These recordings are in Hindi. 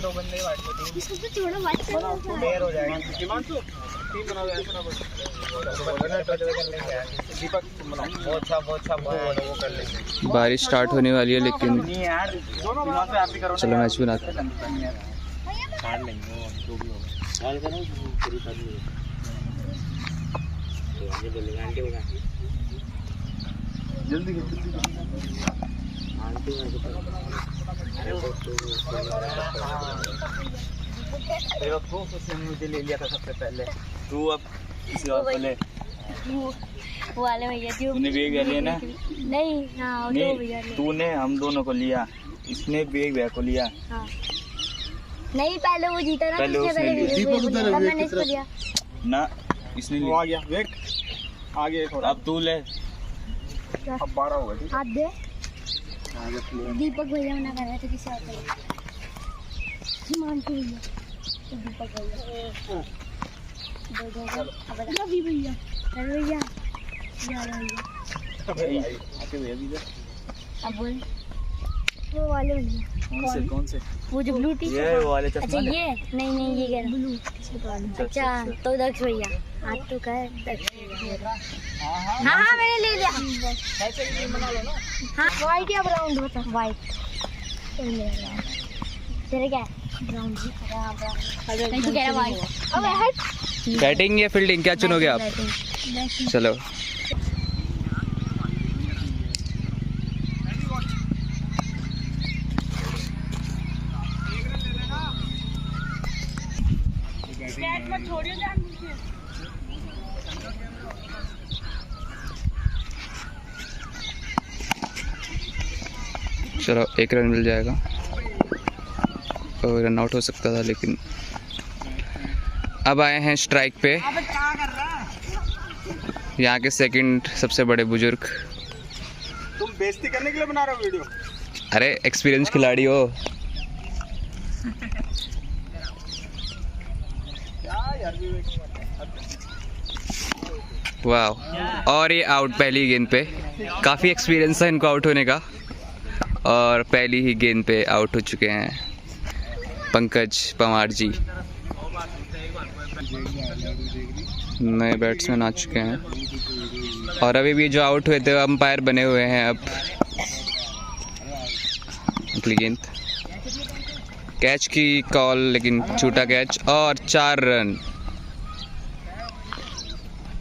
दो बंदे वाइट को टीम सबसे थोड़ा वाइट प्लेयर हो जाएगा। हिमांशु टीम बनाओ ऐसा दीपक बहुत अच्छा वो कर लेंगे। बारिश स्टार्ट होने वाली है लेकिन नहीं यार दोनों आप भी करो। चलो मैच बनाते हैं। काट लेंगे वो जो भी होगा। कॉल करो पूरी कर ली ये बोलेगा आंटी होगा जल्दी आंटी उसने मुझे ले लिया था सबसे पहले। तू अब किसी और को ले। वो वाले भैया जी तूने बेग लिया ना? नहीं हाँ दो भैया नहीं तूने हम दोनों को लिया, इसने बेग भैया को लिया। हाँ नहीं पहले वो जीता ना, पहले उसने लिया मैंने इसको लिया ना, इसने लिया। आ गया वेट आगे थोड़ा। अब तू ले। अब 12 होगा ठीक है। हाथ दे। दीपक भैया मना कर रहे थे किसी और को। हिमांशु भैया तो दीपक भैया दो अभी भैया अरे भैया आके भैया भी दे। अब बोल वो वाले भैया कौन से वो जो ब्लू टी ये वो वाले अच्छा चश्मा ये नहीं ये कह ब्लू अच्छा तो दक्ष भैया हाथ तो कर दक्ष भैया। हाँ मैंने ले लिया। हाँ वाइट या ब्राउन होता वाइट तेरे क्या ब्राउन जी ब्राउन कह रहा वाइट। अब हट बैटिंग या फील्डिंग क्या चुनोगे आप? चलो चलो 1 रन मिल जाएगा और रन आउट हो सकता था लेकिन अब आए हैं स्ट्राइक पे यहाँ के सेकंड सबसे बड़े बुजुर्ग। तुम बेइज्जती करने के लिए बना रहे हो वीडियो? अरे एक्सपीरियंस खिलाड़ी हो। वाह और ये आउट पहली गेंद पे। काफ़ी एक्सपीरियंस है इनको आउट होने का और पहली ही गेंद पे आउट हो चुके हैं पंकज पंवार जी। नए बैट्समैन आ चुके हैं और अभी भी जो आउट हुए थे अंपायर बने हुए हैं। अब अगली गेंद कैच की कॉल लेकिन छूटा कैच और 4 रन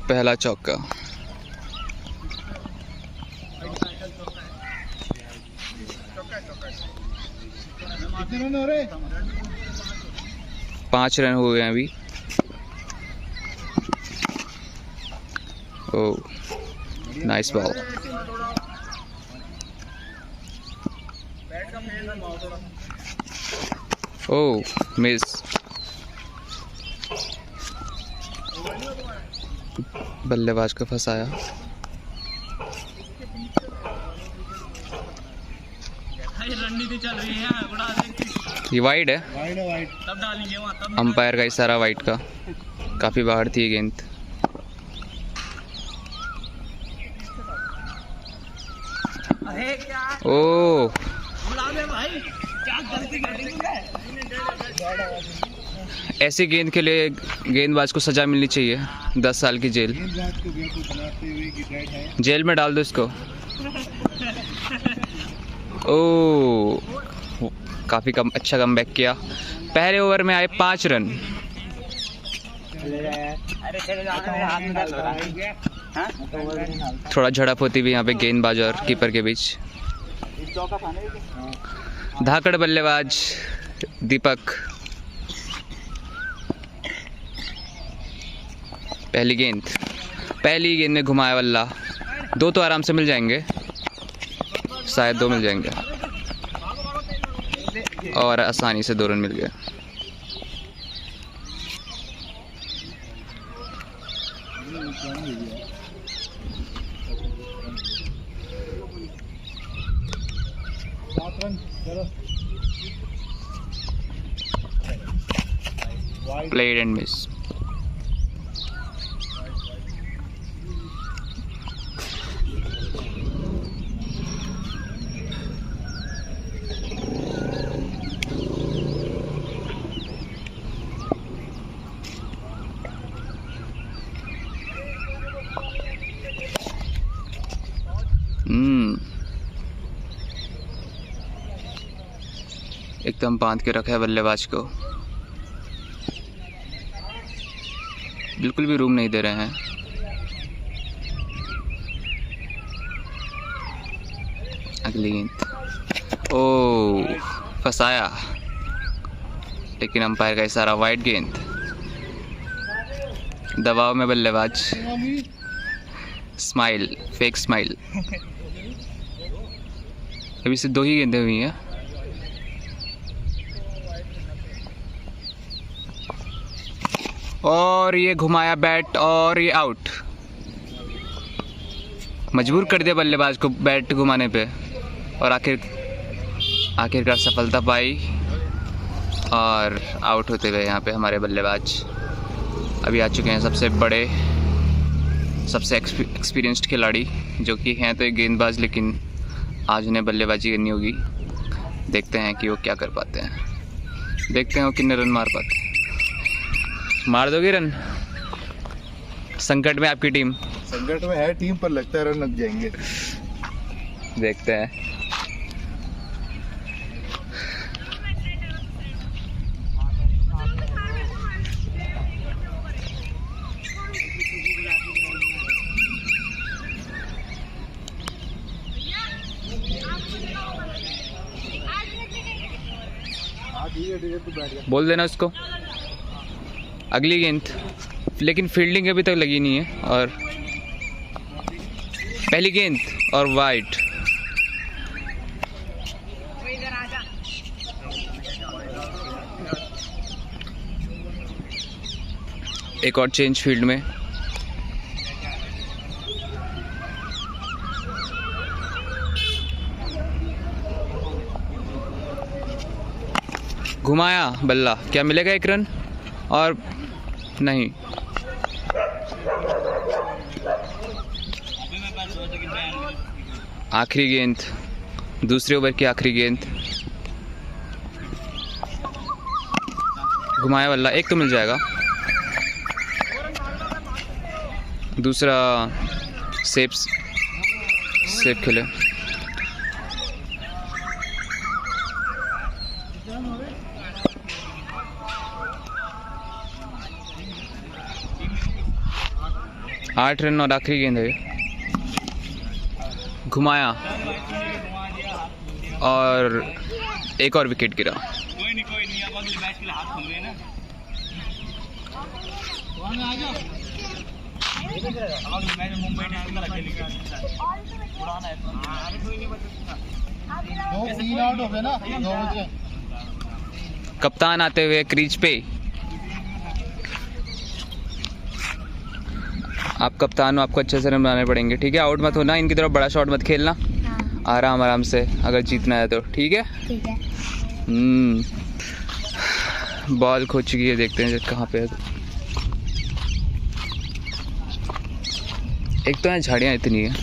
पहला चौका। कितने रन हो रहे? 5 रन हुए हैं अभी। Oh nice ball. Oh miss. बल्लेबाज को फंसाया। रणनीति चल रही है। ये वाइड है। वाइड तब डालेंगे वहाँ तब। अंपायर का इशारा वाइड का। काफ़ी बाहर थी ये गेंद। अरे क्या ओह बुला दे भाई, क्या गलती कर दी तूने? ऐसी गेंद के लिए गेंदबाज को सजा मिलनी चाहिए, 10 साल की जेल। जेल में डाल दो इसको। ओह काफ़ी अच्छा कमबैक किया। पहले ओवर में आए 5 रन। अरे चले जाओ मेरे हाथ में डाल रहा है। हाँ? थोड़ा झड़प होती हुई यहाँ पे गेंदबाज और कीपर के बीच। धाकड़ बल्लेबाज दीपक। पहली गेंद में घुमाया बल्ला। 2 तो आराम से मिल जाएंगे, शायद 2 मिल जाएंगे और आसानी से 2 रन मिल गए। Played and miss. एकदम बांध के रखा है बल्लेबाज को, बिल्कुल भी रूम नहीं दे रहे हैं। अगली गेंद, ओ फंसाया, लेकिन अंपायर का इशारा, वाइड गेंद। दबाव में बल्लेबाज, स्माइल, फेक स्माइल। अभी से 2 ही गेंदें हुई हैं। और ये घुमाया बैट और ये आउट। मजबूर कर दिया बल्लेबाज को बैट घुमाने पे, और आखिरकार सफलता पाई और आउट होते हुए यहाँ पे हमारे बल्लेबाज। अभी आ चुके हैं सबसे बड़े, सबसे एक्सपीरियंस्ड खिलाड़ी, जो कि हैं तो एक गेंदबाज, लेकिन आज उन्हें बल्लेबाजी करनी होगी। देखते हैं कि वो क्या कर पाते हैं, देखते हैं वो कितने रन मार पाते हैं। मार दोगे रन? संकट में आपकी टीम, संकट में है टीम, पर लगता है रन लग जाएंगे। देखते हैं। बोल देना उसको। अगली गेंद, लेकिन फील्डिंग अभी तक लगी नहीं है। और पहली गेंद और वाइड। एक और चेंज फील्ड में। घुमाया बल्ला, क्या मिलेगा? 1 रन और नहीं। आखिरी गेंद, दूसरे ओवर की आखिरी गेंद। घुमाया बल्ला, 1 तो मिल जाएगा। दूसरा सेफ खेले। आठ रन और आखिरी गेंद है। घुमाया और एक और विकेट गिरा। कप्तान आते हुए क्रीज पे। आप कप्तान हो, आपको अच्छे से रन बनाने पड़ेंगे, ठीक है? आउट मत होना, इनकी तरफ बड़ा शॉट मत खेलना। हाँ। आराम आराम से, अगर जीतना है तो, ठीक है? ठीक है। बॉल खो चुकी है, देखते हैं कहाँ पे है। एक तो यहाँ झाड़ियाँ इतनी है,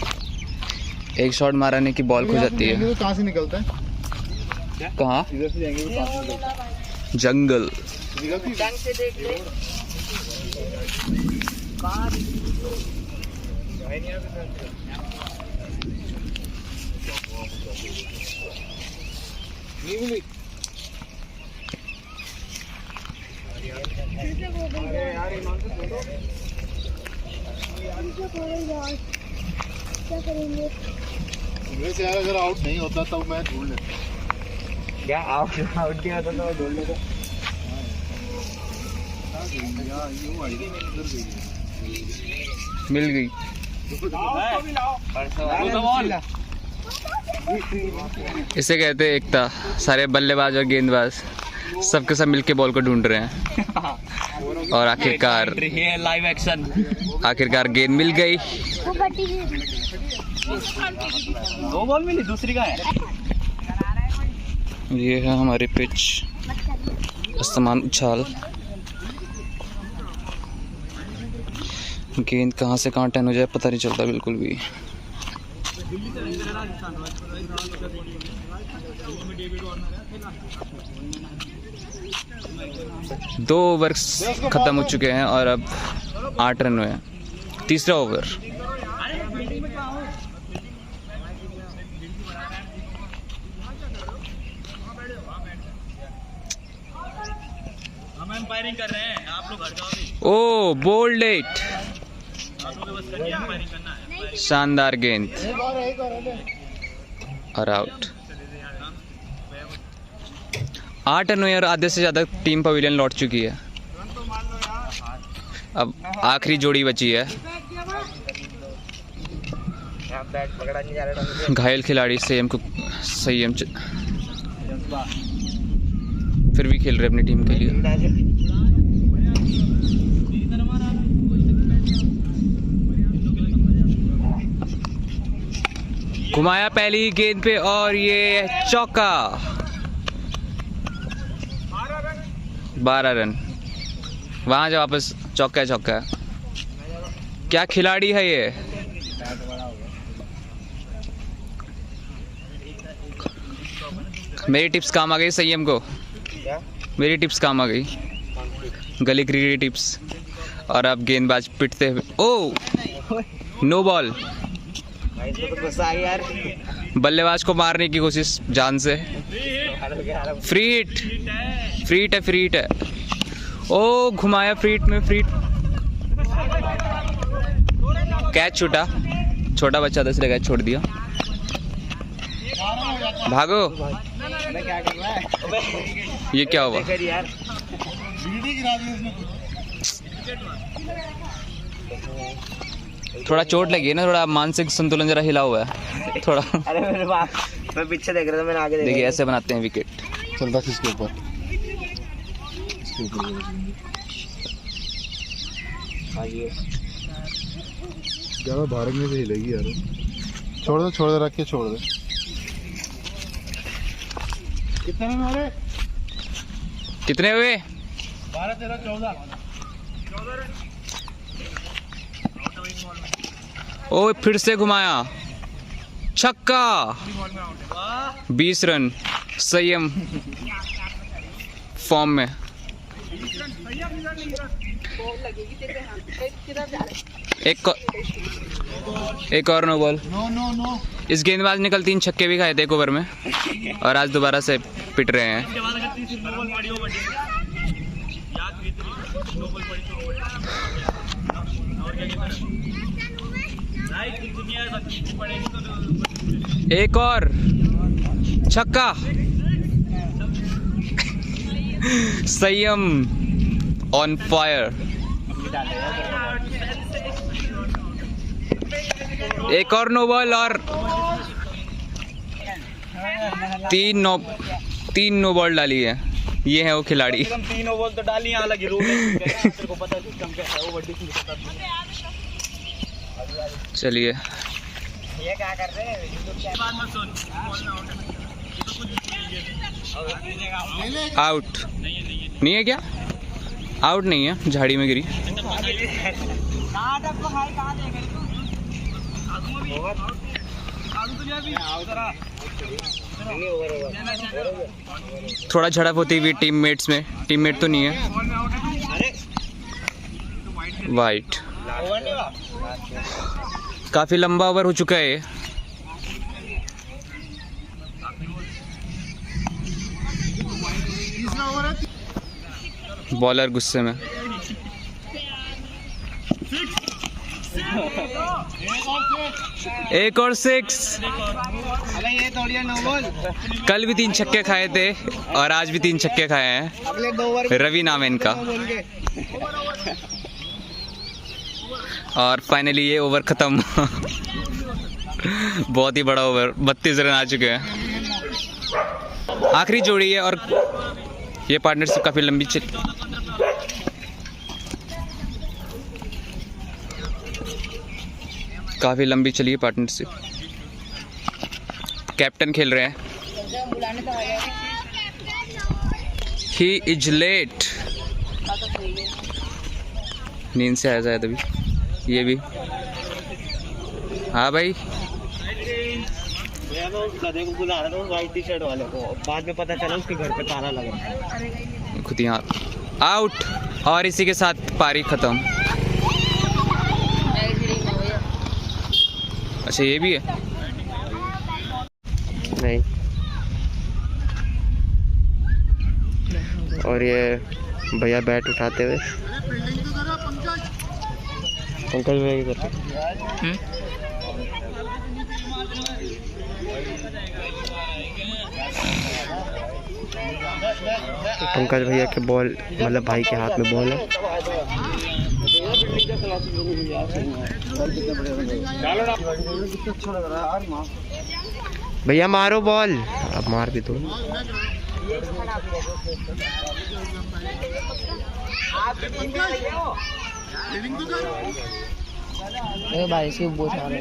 एक शॉट मारने की बॉल खो जाती है। कहाँ से निकलता है? कहाँ? इधर से जाएंगे तो कहाँ से निकलता है? जंगल। क्या करेंगे? वैसे यार अगर आउट नहीं होता तब मैं ढूंढ लेता। क्या आउट नहीं होता तो ढूंढ लेता? मिल गई। इसे कहते हैं एकता। सारे बल्लेबाज और गेंदबाज सबके सब मिलके बॉल को ढूंढ रहे हैं। और आखिरकार लाइव एक्शन, आखिरकार गेंद मिल गई। वो बटी भी 2 बॉल मिली, दूसरी का है। ये है हमारी पिच, आसमान उछाल। गेंद कहाँ से कहाँ टर्न हो जाए पता नहीं चलता बिल्कुल भी। दो ओवर खत्म हो चुके हैं और अब 8 रन हुए हैं। तीसरा ओवर। फायरिंग कर रहे हैं, आप लोग घर जाओ अभी। ओ बोल्ड इट, आप लोग बस करनी है, फायरिंग करना है। शानदार गेंद और आउट। 8 रन हुए और आधे से ज़्यादा टीम पवेलियन लौट चुकी है। अब आखिरी जोड़ी बची है। घायल खिलाड़ी संयम फिर भी खेल रहे अपनी टीम के लिए। घुमाया पहली गेंद पे और ये चौका। 12 रन। वहां से वापस चौका चौका। क्या खिलाड़ी है ये। मेरी टिप्स काम आ गई संयम को। मेरी टिप्स काम आ गई, गली क्रिकेट टिप्स। और अब गेंदबाज पिटते हुए, ओ नो बॉल। बल्लेबाज को मारने की कोशिश जान से। फ्री हिट, फ्री हिट है, फ्री हिट है। ओ घुमाया फ्री हिट में, फ्री कैच छूटा। छोटा बच्चा था इसलिए कैच छोड़ दिया। भागो। ये क्या हुआ। थोड़ा चोट लगी है ना, थोड़ा मानसिक संतुलन जरा हिला हुआ है थोड़ा। अरे मेरे बाप, मैं पीछे देख रहा था, मैंने आगे देखिए ऐसे बनाते हैं विकेट। चल बस इसके ऊपर, इसके ऊपर ज्यादा भागने से हिलेगी यार। छोड़ दे रख के छोड़ दे। कितने में हो रहे? कितने हुए? 12, 13, 14 रन। ओ फिर से घुमाया, छक्का। 20 रन। संयम फॉर्म में। एक और नो बॉल। नो। इस गेंदबाज ने कल 3 छक्के भी खाए थे एक ओवर में और आज दोबारा से पिट रहे हैं। एक और छक्का। संयम ऑन फायर। एक और नो बॉल और 3 नो बॉल डाली है। ये है वो खिलाड़ी। 3 नो बॉल तो डाली, यहाँ लगी रूल है, तेरे को पता है कम कैसा है वो बड्डी से। चलिए ये क्या कर रहे हैं? आउट नहीं है क्या? आउट नहीं है, झाड़ी में गिरी। थोड़ा झड़प होती हुई टीममेट्स में। टीममेट तो नहीं है। वाइट। काफी लंबा ओवर हो चुका है। बॉलर गुस्से में। एक और 6। अबे ये तोड़िया नो बॉल। कल भी 3 छक्के खाए थे और आज भी 3 छक्के खाए हैं। अगले 2 ओवर रवि नाम है इनका। और फाइनली ये ओवर खत्म। बहुत ही बड़ा ओवर। 32 रन आ चुके हैं। आखिरी जोड़ी है और ये पार्टनरशिप काफी लंबी चली है पार्टनरशिप। कैप्टन खेल रहे हैं। He is late. नींद से आया शायद अभी। ये भी। हाँ भाई। गधे को बुला रहा था व्हाइट टी शर्ट वाले को, बाद में पता चला उसके घर पे ताला लगा है। खुद यहाँ आउट और इसी के साथ पारी खत्म। अच्छा ये भी है। नहीं। और ये भैया बैट उठाते हुए। पंकज भैया की तरफ पंकज भैया के बॉल, मतलब भाई के हाथ में बॉल है। भैया मारो बॉल, अब मार भी दो। बारिश की बौछार है।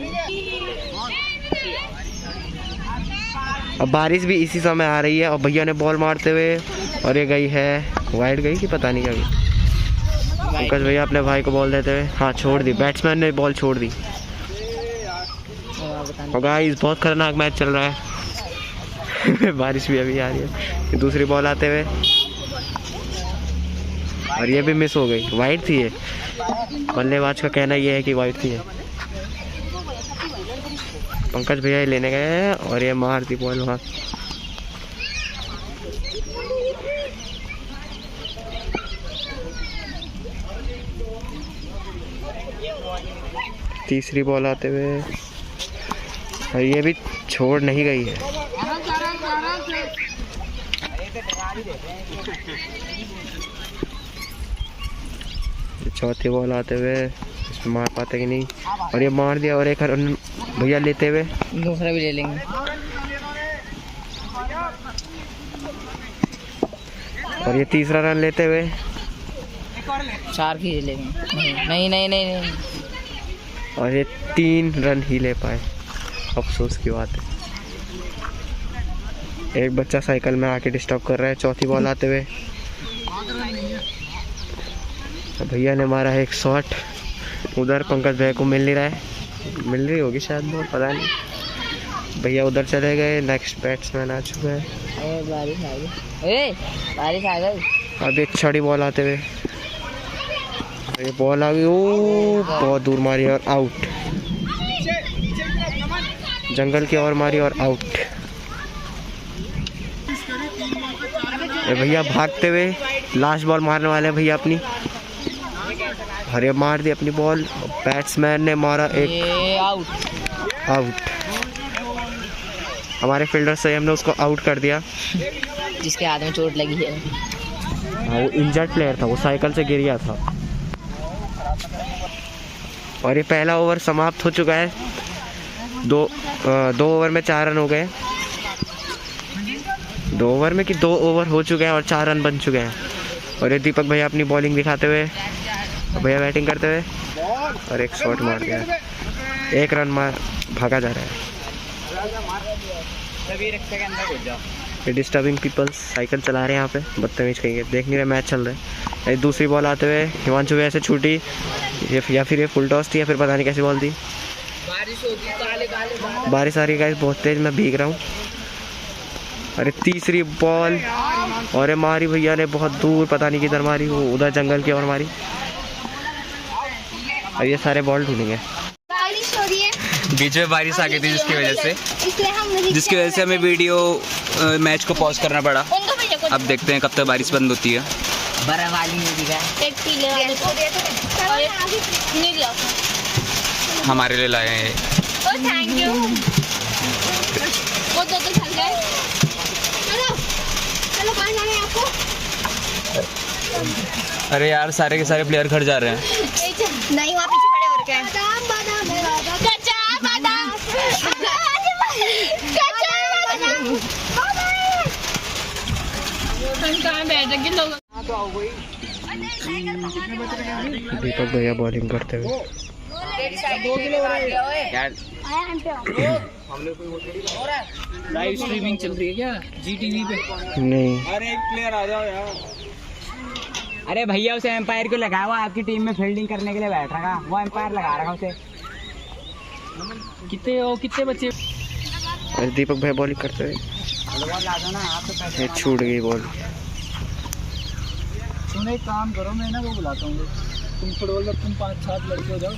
अब बारिश भी इसी समय आ रही है और भैया ने बॉल मारते हुए, और ये गई है वाइड, गई कि पता नहीं क्या। पंकज भैया अपने भाई को बॉल देते हुए, हाँ छोड़ दी, बैट्समैन ने बॉल छोड़ दी। और गाइस बहुत खतरनाक मैच चल रहा है। बारिश भी अभी आ रही है। दूसरी बॉल आते हुए, और ये भी मिस हो गई, वाइड थी ये। बल्लेबाज का कहना ये है कि वाइड थी ये। पंकज भैया ये लेने गए हैं और ये मार दी बॉल वहाँ। तीसरी बॉल आते हुए, और ये भी छोड़ नहीं गई है। चौथी बॉल आते हुए, इसमें मार पाते कि नहीं, और ये मार दिया। और एक रन भैया लेते हुए, दूसरा भी ले लेंगे। और ये तीसरा रन लेते हुए, 4 खींच लेंगे। नहीं नहीं नहीं नहीं, और ये 3 रन ही ले पाए। अफसोस की बात है। एक बच्चा साइकिल में आके डिस्टर्ब कर रहा है। चौथी बॉल आते हुए, तो भैया ने मारा है एक शॉट, उधर पंकज भैया को मिल नहीं रहा है, मिल रही होगी शायद बॉल, पता नहीं। भैया उधर चले गए। नेक्स्ट बैट्समैन आ चुका है। बारिश आ गई, बारिश आ गई। अब एक छड़ी बॉल आते हुए, ये बॉल आ गई, ओ बहुत दूर मारी और आउट। जंगल की ओर मारी और आउट। ये भैया भागते हुए लास्ट बॉल मारने वाले हैं भैया अपनी, और ये मार दी अपनी बॉल। बैट्समैन ने मारा एक आउट। हमारे फील्डर से हमने उसको आउट कर दिया। जिसके हाथ में चोट लगी है, हाँ वो इंजर्ड प्लेयर था, वो साइकिल से गिर गया था। और ये पहला ओवर समाप्त हो चुका है। दो ओवर में 4 रन हो गए। 2 ओवर में कि 2 ओवर हो चुके हैं और 4 रन बन चुके हैं। और ये दीपक भैया अपनी बॉलिंग दिखाते हुए, भैया बैटिंग करते हुए, और एक शॉट मार दिया। 1 रन मार भागा जा रहा है। ये डिस्टर्बिंग पीपल्स साइकिल चला रहे हैं यहाँ पे, बदतमीज कहेंगे, देख नहीं रहे मैच चल रहा है। दूसरी बॉल आते हुए हिमांशु भैया से छूटी, या फिर ये फुल टॉस थी, या फिर पता नहीं कैसी बॉल थी। बारिश आ रही है बहुत तेज, मैं भीग रहा हूँ। अरे तीसरी बॉल, और ये मारी भैया ने बहुत दूर, पता नहीं किधर मारी, वो उधर जंगल की ओर मारी। और ये सारे बॉल ढूंढेंगे। बारिश हो रही है, बीच में बारिश आ गई थी जिसकी वजह से हमें वीडियो मैच को पॉज करना पड़ा। अब देखते हैं कब तक बारिश बंद होती है। हमारे लिए लाए हैं। Thank you. वो दो तो चल गए। चलो चलो, कहाँ जाना है आपको? अरे यार सारे के सारे प्लेयर घर जा रहे हैं। नहीं, वहाँ पीछे खड़े हो रखे हैं। कच्चा बादाम, दीपक भैया बॉलिंग करते हुए, लाइव स्ट्रीमिंग चल रही है क्या GTV पे? नहीं। अरे एक प्लेयर आ जाओ यार। अरे भैया उसे एम्पायर को लगाया हुआ, आपकी टीम में फील्डिंग करने के लिए बैठ रहा, वो एम्पायर लगा रहा उसे। कितने बच्चे? और दीपक भैया बॉलिंग करते हुए, ये छूट गई बॉल। तुम एक काम करो, मैं ना वो बुलाता हूँ, तुम फुटबॉल में तुम 5-7 लड़के हो जाओ,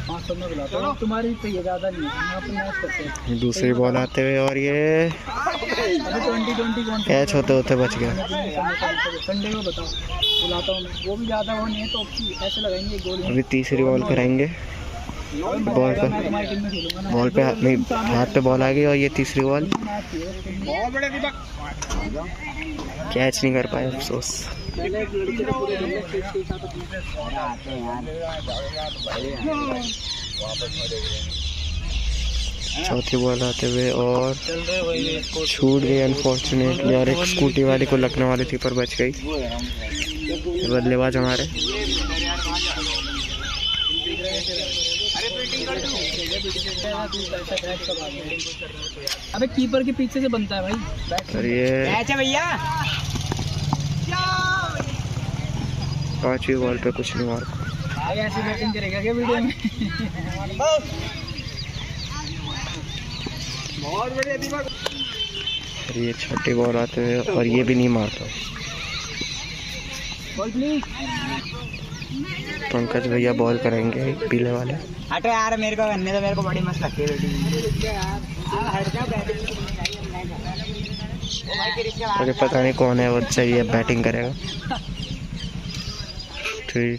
500 में बुलाता हूँ तुम्हारी, तो ये ज़्यादा नहीं है, हम अपने मैच करते हैं। दूसरी बॉल आते हुए और ये अभी 20 कैच होते होते बच गया। संडे को बताओ बुलाता हूँ मैं, वो भी ज़्यादा वो नहीं है तो ऐसे लगाएंगे गोल। अभी तीसरी बॉल कराएंगे। बॉल पे तुम्हारी टीम में खेलूंगा ना। बॉल पे नहीं, हाथ पे बॉल आ गई और ये तीसरी बॉल बहुत बड़े दीपक, कैच नहीं कर पाए, अफसोस। चौथी बॉल आते हुए और छूट गई अनफॉर्चुनेटली, और एक स्कूटी वाली को लगने वाली थी पर बच गई। बल्लेबाज हमारे अबे कीपर के पीछे से बनता है भाई। और ये कैच है भैया। 5वीं बॉल पे कुछ नहीं मार। भाई ऐसी बैटिंग करेगा क्या वीडियो में? बहुत बढ़िया दीपक। और ये 6ठी बॉल आते हुए और ये भी नहीं मारता। Ball please. पंकज भैया बॉल करेंगे पीले वाले। हटो यार, मेरे को करने तो मेरे को बड़ी मस्त लगती है और ये पता नहीं कौन है, वो चाहिए बैटिंग करेगा। 3,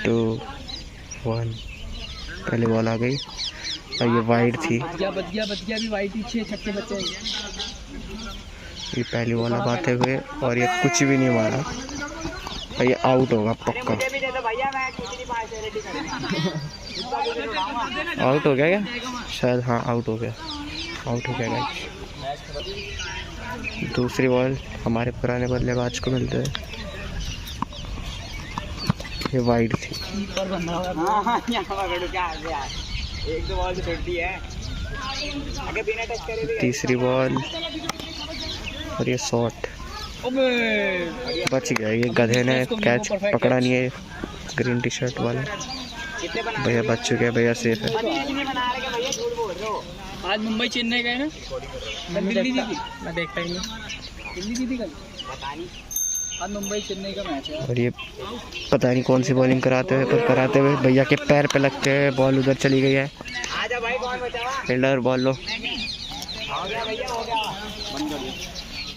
2, 1 पहली बॉल आ गई और ये वाइड थी। बच गया भी वाइट ही 6 छक्के बचे। ये पहली बॉल अब आते हुए और ये कुछ भी नहीं मारा और ये आउट होगा पक्का। आउट हो गया क्या? शायद हाँ आउट हो गया, आउट हो गया गाइस। दूसरी बॉल हमारे पुराने बल्लेबाज को मिलते हैं। ये वाइड थी। एक दो बॉल तो दी है, अगर बिना टच करे भी। तीसरी बॉल और ये शॉट बच गया। ये गधे ने कैच पकड़ा नहीं है, ग्रीन टी शर्ट वाले भैया बच चुके हैं, भैया सेफ है। आज मुंबई चेन्नई गए ना, कल दिल्ली जीती। मैं देखता ही नहीं, दिल्ली जीती कल। आज मुंबई चेन्नई का मैच है। और ये पता नहीं कौन सी बॉलिंग कराते हुए, पर कराते हुए भैया के पैर पे लगते हुए बॉल उधर चली गई है। फील्डर बॉल लो।